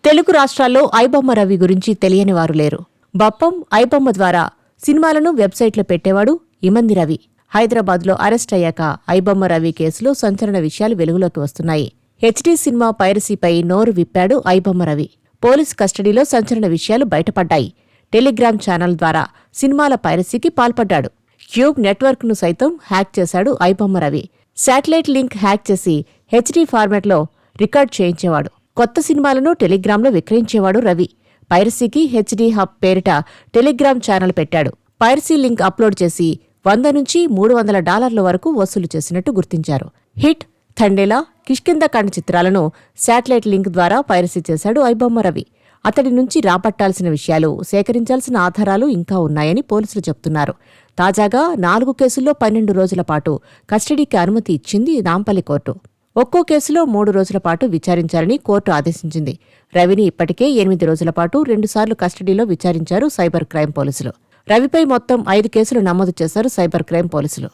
తెలుగు రాష్ట్రాల్లో ఐబొమ్మ రవి గురించి తెలియని వారు లేరు. బప్పం, ఐబొమ్మ ద్వారా సినిమాలను వెబ్సైట్లో పెట్టేవాడు ఇమంది రవి. హైదరాబాద్లో అరెస్ట్ అయ్యాక ఐబొమ్మ రవి కేసులో సంచలన విషయాలు వెలుగులోకి వస్తున్నాయి. హెచ్డీ సినిమా పైరసీపై నోరు విప్పాడు ఐబొమ్మ రవి. పోలీస్ కస్టడీలో సంచలన విషయాలు బయటపడ్డాయి. టెలిగ్రామ్ ఛానల్ ద్వారా సినిమాల పైరసీకి పాల్పడ్డాడు. క్యూబ్ నెట్వర్క్ను సైతం హ్యాక్ చేశాడు iBomma Ravi. Satellite link hack చేసి హెచ్డీ ఫార్మాట్లో రికార్డ్ చేయించేవాడు. కొత్త సినిమాలను టెలిగ్రామ్లో విక్రయించేవాడు రవి. పైరసీకి హెచ్డీ హబ్ పేరిట టెలిగ్రామ్ ఛానల్ పెట్టాడు. పైరసీ లింక్ అప్లోడ్ చేసి $100 నుంచి $300 వరకు వసూలు చేసినట్టు గుర్తించారు. హిట్, థండేలా, కిష్కింధకాండ చిత్రాలను శాటిలైట్ లింక్ ద్వారా పైరసీ చేశాడు ఐబొమ్మ రవి. అతడి నుంచి రాబట్టాల్సిన విషయాలు, సేకరించాల్సిన ఆధారాలు ఇంకా ఉన్నాయని పోలీసులు చెబుతున్నారు. తాజాగా 4 కేసుల్లో 12 రోజుల పాటు కస్టడీకి అనుమతి ఇచ్చింది నాంపల్లి కోర్టు. ఒక్కో కేసులో 3 రోజుల పాటు విచారించాలని కోర్టు ఆదేశించింది. రవిని ఇప్పటికే 8 రోజుల పాటు 2 సార్లు కస్టడీలో విచారించారు సైబర్ క్రైమ్ పోలీసులు. రవిపై మొత్తం 5 కేసులు నమోదు చేశారు సైబర్ క్రైమ్ పోలీసులు.